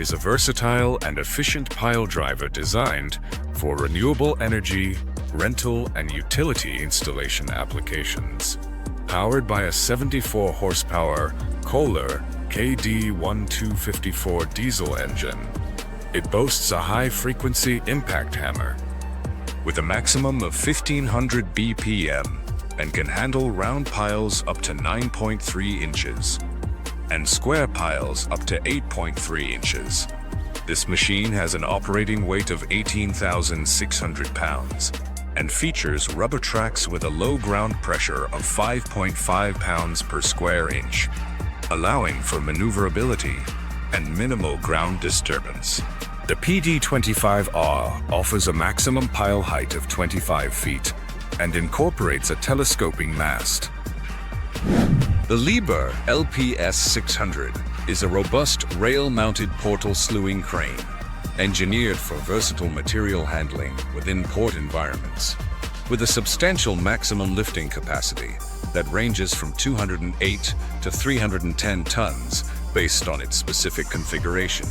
is a versatile and efficient pile driver designed for renewable energy, rental, and utility installation applications. Powered by a 74 horsepower Kohler KD1254 diesel engine, it boasts a high-frequency impact hammer with a maximum of 1500 BPM and can handle round piles up to 9.3 inches and square piles up to 8.3 inches. This machine has an operating weight of 18,600 pounds and features rubber tracks with a low ground pressure of 5.5 pounds per square inch, allowing for maneuverability and minimal ground disturbance. The PD25R offers a maximum pile height of 25 feet and incorporates a telescoping mast. The Liebherr LPS 600 is a robust rail-mounted portal slewing crane, engineered for versatile material handling within port environments. With a substantial maximum lifting capacity that ranges from 208 to 310 tons based on its specific configuration.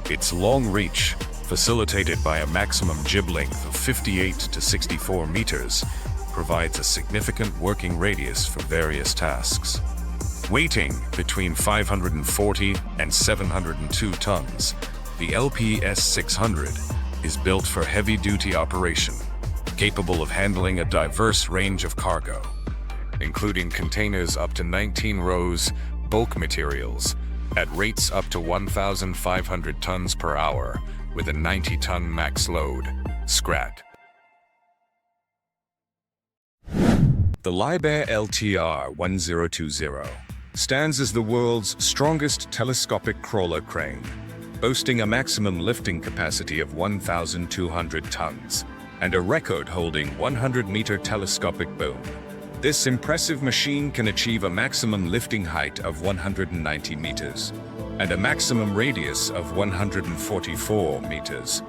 Its long reach, facilitated by a maximum jib length of 58 to 64 meters, provides a significant working radius for various tasks. Weighing between 540 and 702 tons, the LPS 600 is built for heavy-duty operation, capable of handling a diverse range of cargo, including containers up to 19 rows, bulk materials, at rates up to 1,500 tons per hour with a 90-ton max load. Scrat. The Liebherr LTR 1020 stands as the world's strongest telescopic crawler crane, boasting a maximum lifting capacity of 1,200 tons and a record-holding 100-meter telescopic boom. This impressive machine can achieve a maximum lifting height of 190 meters and a maximum radius of 144 meters.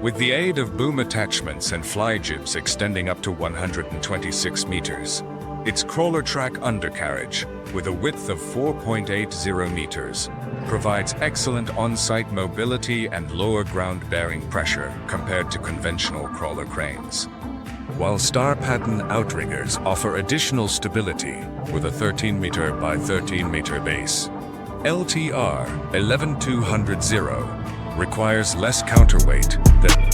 With the aid of boom attachments and fly jibs extending up to 126 meters, its crawler track undercarriage, with a width of 4.80 meters, provides excellent on-site mobility and lower ground-bearing pressure compared to conventional crawler cranes. While star pattern outriggers offer additional stability with a 13-meter by 13-meter base, LTR 11200 requires less counterweight than.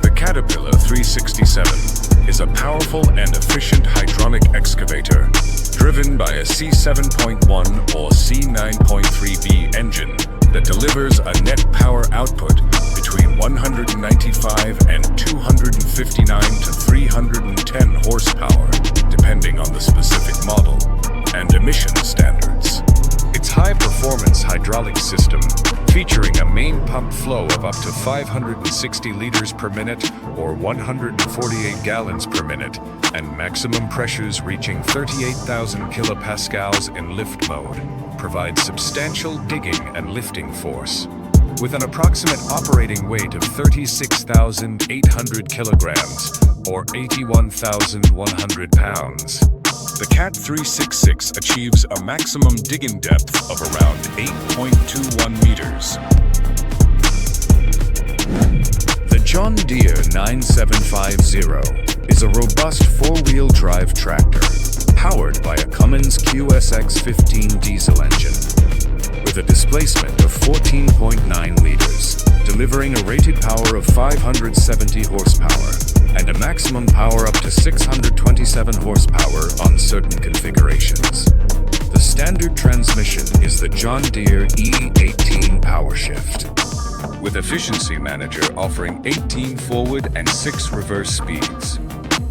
The Caterpillar 367 is a powerful and efficient hydraulic excavator driven by a C7.1 or C9.3B engine that delivers a net power output between 195 and 259 to 310 horsepower, depending on the specific model and emission standards. Its high-performance hydraulic system, featuring a main pump flow of up to 560 liters per minute or 148 gallons per minute, and maximum pressures reaching 38,000 kilopascals in lift mode, provides substantial digging and lifting force. With an approximate operating weight of 36,800 kilograms or 81,100 pounds, the CAT 366 achieves a maximum digging depth of around 8.21 meters. The John Deere 9750 is a robust four-wheel drive tractor powered by a Cummins QSX-15 diesel engine with a displacement of 14.9 liters, delivering a rated power of 570 horsepower and a maximum power up to 627 horsepower on certain configurations. The standard transmission is the John Deere E18 PowerShift, with Efficiency Manager offering 18 forward and 6 reverse speeds,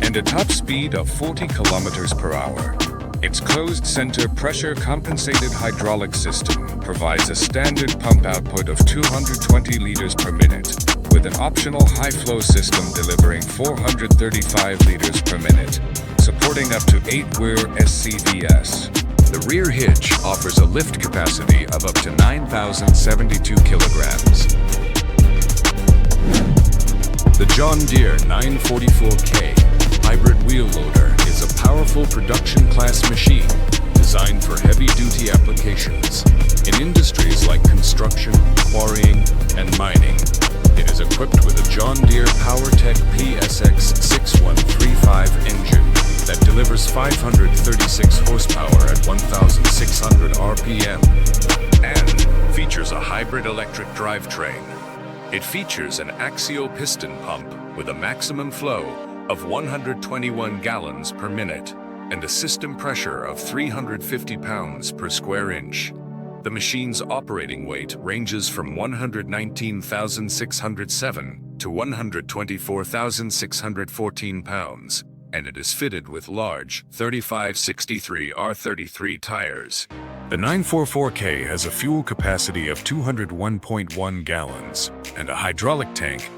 and a top speed of 40 kilometers per hour. Its closed-center pressure-compensated hydraulic system provides a standard pump output of 220 liters per minute, with an optional high-flow system delivering 435 liters per minute, supporting up to 8-weir SCVS. The rear hitch offers a lift capacity of up to 9,072 kilograms. The John Deere 944K hybrid wheel loader is a powerful production-class machine designed for heavy-duty applications in industries like construction, construction, quarrying, and mining. It is equipped with a John Deere PowerTech PSX 6135 engine that delivers 536 horsepower at 1,600 RPM and features a hybrid electric drivetrain. It features an axial piston pump with a maximum flow of 121 gallons per minute and a system pressure of 350 pounds per square inch. The machine's operating weight ranges from 119,607 to 124,614 pounds, and it is fitted with large 3563 R33 tires. The 944K has a fuel capacity of 201.1 gallons and a hydraulic tank.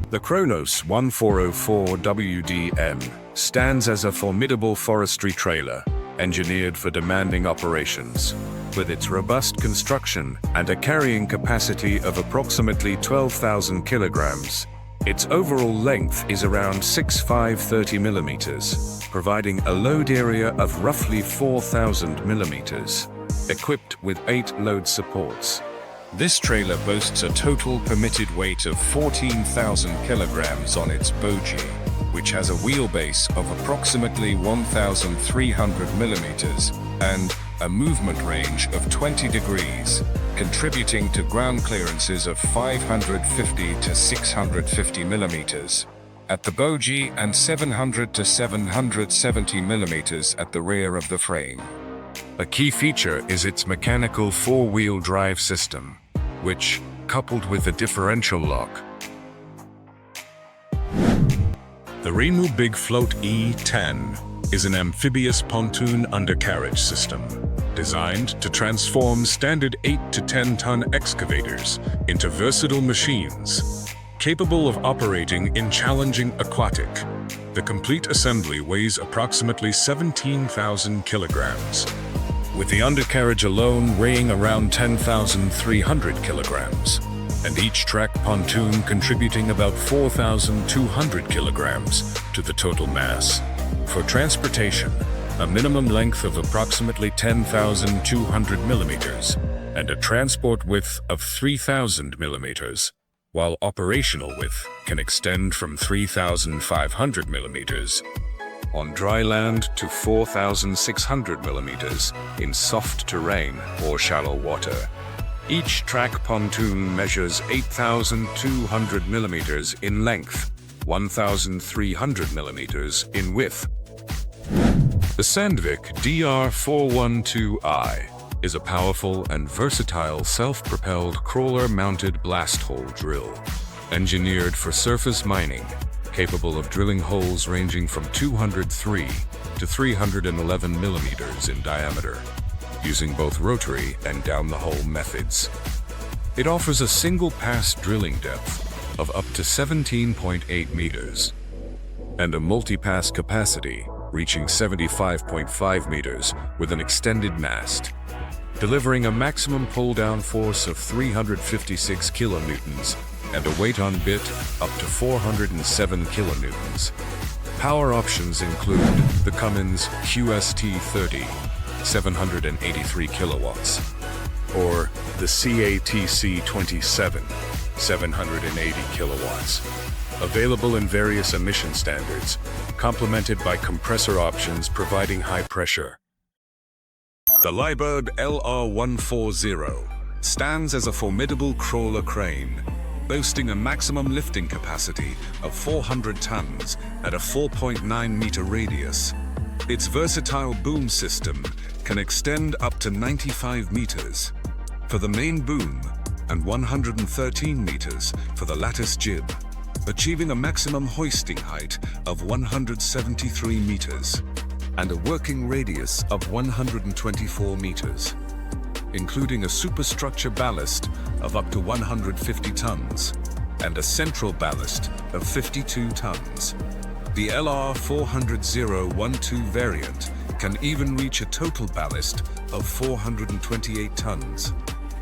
The Kronos 1404 WDM stands as a formidable forestry trailer, engineered for demanding operations. With its robust construction and a carrying capacity of approximately 12,000 kilograms, its overall length is around 6,530 millimeters, providing a load area of roughly 4,000 millimeters, equipped with 8 load supports. This trailer boasts a total permitted weight of 14,000 kilograms on its bogie, which has a wheelbase of approximately 1,300 millimeters and a movement range of 20 degrees, contributing to ground clearances of 550 to 650 millimeters at the bogie and 700 to 770 millimeters at the rear of the frame. A key feature is its mechanical four-wheel drive system, which, coupled with a differential lock, the Remu Big Float E10 is an amphibious pontoon undercarriage system designed to transform standard 8 to 10-ton excavators into versatile machines capable of operating in challenging aquatic. The complete assembly weighs approximately 17,000 kilograms, with the undercarriage alone weighing around 10,300 kilograms, and each track pontoon contributing about 4,200 kilograms to the total mass. For transportation, a minimum length of approximately 10,200 millimeters and a transport width of 3,000 millimeters, while operational width can extend from 3,500 millimeters on dry land to 4,600 millimeters in soft terrain or shallow water. Each track pontoon measures 8,200 millimeters in length, 1,300 millimeters in width. The Sandvik DR412i is a powerful and versatile self-propelled crawler-mounted blast hole drill, engineered for surface mining, capable of drilling holes ranging from 203 to 311 millimeters in diameter, using both rotary and down-the-hole methods. It offers a single-pass drilling depth of up to 17.8 meters and a multi-pass capacity reaching 75.5 meters with an extended mast, delivering a maximum pull-down force of 356 kilonewtons and a weight on bit up to 407 kilonewtons. Power options include the Cummins QST30, 783 kilowatts, or the CATC27, 780 kilowatts. Available in various emission standards, complemented by compressor options providing high pressure. The Liebherr LR140 stands as a formidable crawler crane, boasting a maximum lifting capacity of 400 tons at a 4.9-meter radius. Its versatile boom system can extend up to 95 meters for the main boom and 113 meters for the lattice jib, achieving a maximum hoisting height of 173 meters and a working radius of 124 meters, including a superstructure ballast of up to 150 tons and a central ballast of 52 tons. The LR400-12 variant can even reach a total ballast of 428 tons,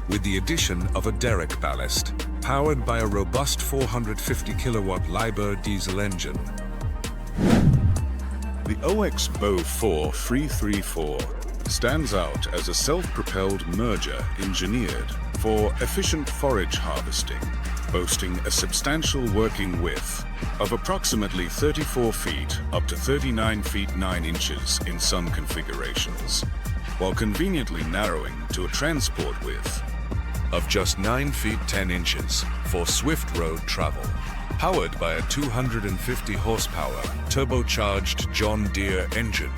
with the addition of a derrick ballast, powered by a robust 450 kilowatt Liebherr diesel engine. The Oxbo 4334 stands out as a self-propelled merger engineered for efficient forage harvesting, boasting a substantial working width of approximately 34 feet up to 39 feet 9 inches in some configurations, while conveniently narrowing to a transport width of just 9 feet 10 inches for swift road travel. Powered by a 250 horsepower turbocharged John Deere engine,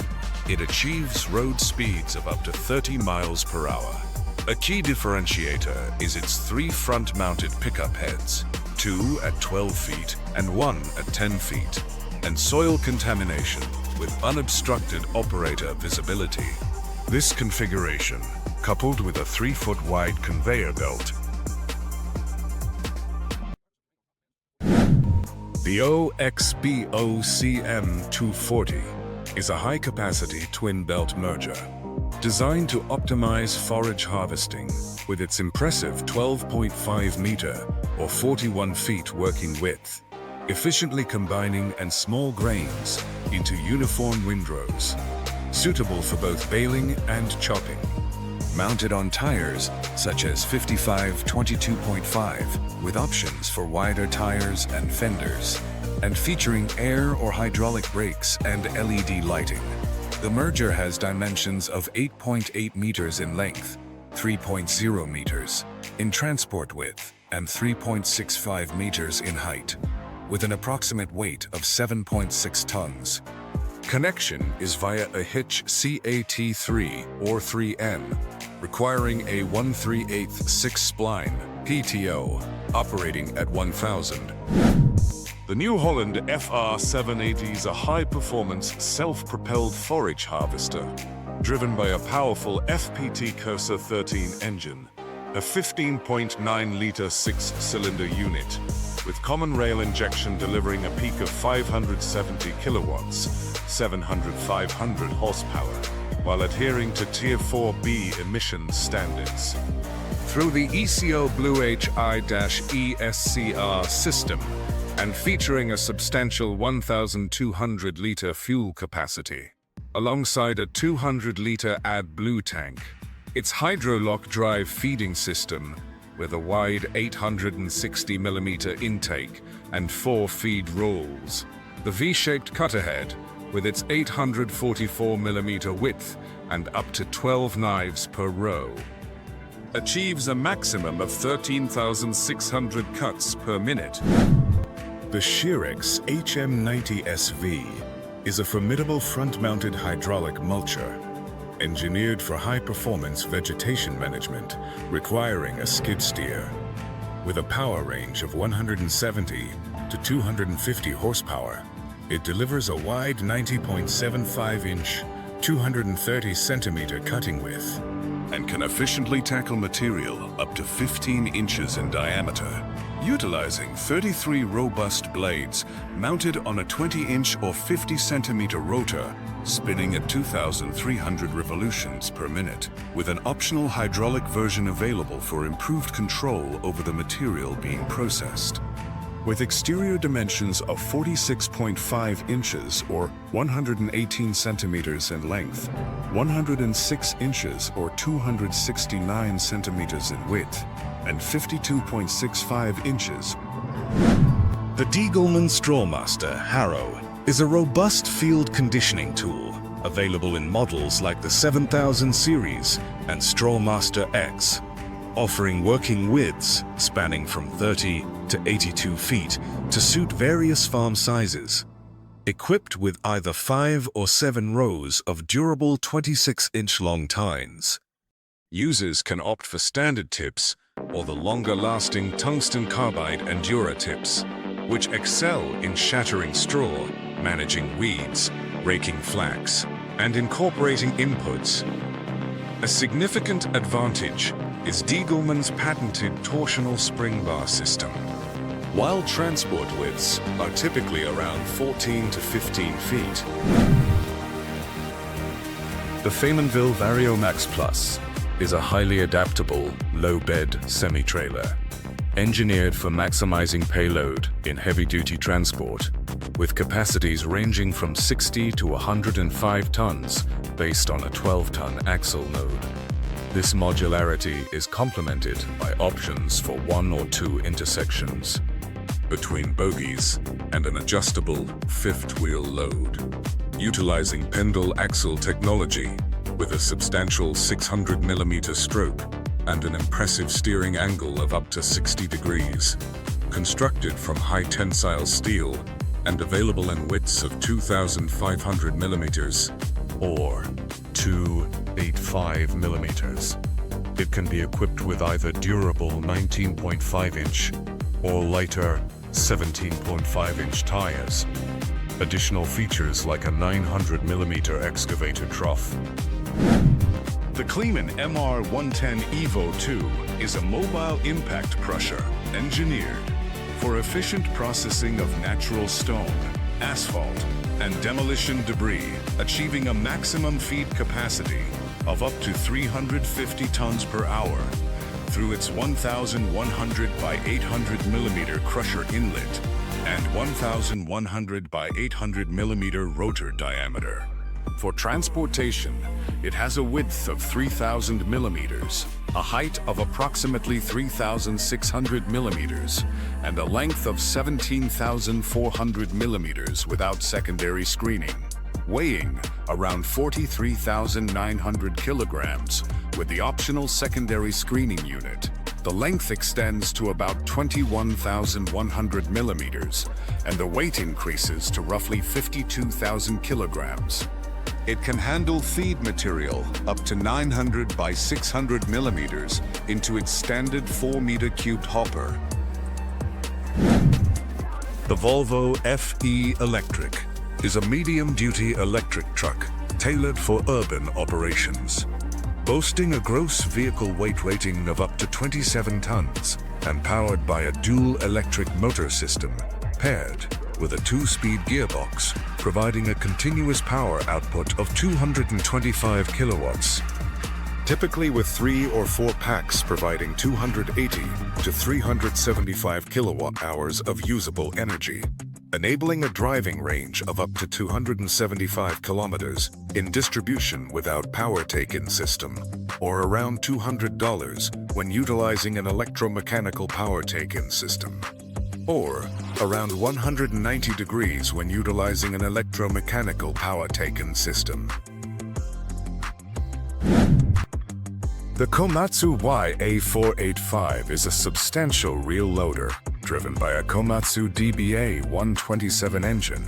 it achieves road speeds of up to 30 miles per hour. A key differentiator is its 3 front-mounted pickup heads, 2 at 12 feet and 1 at 10 feet, and soil contamination with unobstructed operator visibility. This configuration, coupled with a 3-foot wide conveyor belt, the Oxbo CM240 is a high-capacity twin-belt merger designed to optimize forage harvesting with its impressive 12.5-meter or 41 feet working width, efficiently combining and small grains into uniform windrows, suitable for both baling and chopping. Mounted on tires such as 55/22.5 with options for wider tires and fenders, and featuring air or hydraulic brakes and LED lighting. The merger has dimensions of 8.8 meters in length, 3.0 meters in transport width, and 3.65 meters in height, with an approximate weight of 7.6 tons. Connection is via a hitch CAT3 or 3N, requiring a 1/3/8 6-spline PTO operating at 1,000. The new Holland FR780 is a high-performance, self-propelled forage harvester, driven by a powerful FPT Cursor 13 engine, a 15.9-liter 6-cylinder unit, with common rail injection delivering a peak of 570 kilowatts, 500 horsepower, while adhering to Tier 4B emissions standards. Through the ECO Blue HI-ESCR system, and featuring a substantial 1,200-liter fuel capacity, alongside a 200-liter AdBlue tank. Its Hydrolock drive feeding system, with a wide 860mm intake and 4 feed rolls. The V-shaped cutterhead, with its 844mm width and up to 12 knives per row, achieves a maximum of 13,600 cuts per minute. The Shearex HM90SV is a formidable front-mounted hydraulic mulcher, engineered for high-performance vegetation management, requiring a skid steer. With a power range of 170 to 250 horsepower, it delivers a wide 90.75-inch, 230-centimeter cutting width, and can efficiently tackle material up to 15 inches in diameter, utilizing 33 robust blades mounted on a 20-inch or 50-centimeter rotor, spinning at 2,300 revolutions per minute, with an optional hydraulic version available for improved control over the material being processed. With exterior dimensions of 46.5 inches or 118 centimeters in length, 106 inches or 269 centimeters in width, and 52.65 inches. The Degelman Strawmaster Harrow is a robust field conditioning tool available in models like the 7000 series and Strawmaster X, offering working widths spanning from 30 to 82 feet to suit various farm sizes. Equipped with either 5 or 7 rows of durable 26-inch long tines. Users can opt for standard tips or the longer-lasting tungsten carbide Endura tips, which excel in shattering straw, managing weeds, raking flax, and incorporating inputs. A significant advantage is Degelman's patented torsional spring bar system. While transport widths are typically around 14 to 15 feet, the FAYMONVILLE VarioMax Plus is a highly adaptable, low-bed semi-trailer. Engineered for maximizing payload in heavy-duty transport, with capacities ranging from 60 to 105 tons based on a 12-ton axle node. This modularity is complemented by options for 1 or 2 intersections between bogies and an adjustable fifth-wheel load. Utilizing Pendle axle technology with a substantial 600mm stroke and an impressive steering angle of up to 60 degrees. Constructed from high tensile steel and available in widths of 2,500mm or 285 millimeters. It can be equipped with either durable 19.5-inch or lighter 17.5-inch tires. Additional features like a 900mm excavator trough. The KLEEMANN MR110 Evo 2 is a mobile impact crusher engineered for efficient processing of natural stone, asphalt, and demolition debris, achieving a maximum feed capacity of up to 350 tons per hour through its 1,100 by 800mm crusher inlet and 1,100 by 800mm rotor diameter. For transportation, it has a width of 3,000 millimeters, a height of approximately 3,600 millimeters, and a length of 17,400 millimeters without secondary screening, weighing around 43,900 kilograms with the optional secondary screening unit. The length extends to about 21,100 millimeters, and the weight increases to roughly 52,000 kilograms. It can handle feed material up to 900 by 600 millimeters into its standard 4-meter cubed hopper. The Volvo FE Electric is a medium-duty electric truck tailored for urban operations. Boasting a gross vehicle weight rating of up to 27 tons and powered by a dual electric motor system paired with a 2-speed gearbox, providing a continuous power output of 225 kilowatts. Typically with 3 or 4 packs providing 280 to 375 kilowatt hours of usable energy, enabling a driving range of up to 275 kilometers in distribution without power take-in system, or around $200 when utilizing an electromechanical power take-in system, or around 190 degrees when utilizing an electromechanical power take-in system. The Komatsu YA485 is a substantial rear loader driven by a Komatsu DBA 127 engine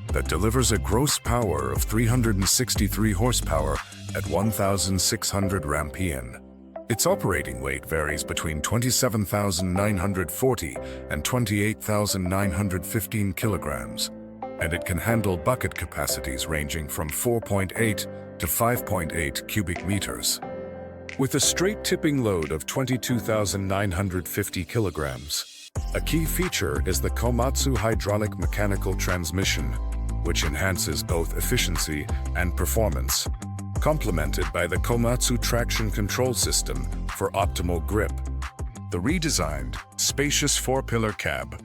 that delivers a gross power of 363 horsepower at 1,600 Rampien. Its operating weight varies between 27,940 and 28,915 kilograms, and it can handle bucket capacities ranging from 4.8 to 5.8 cubic meters. With a straight tipping load of 22,950 kilograms, a key feature is the Komatsu hydraulic mechanical transmission, which enhances both efficiency and performance, complemented by the Komatsu traction control system for optimal grip. The redesigned, spacious 4-pillar cab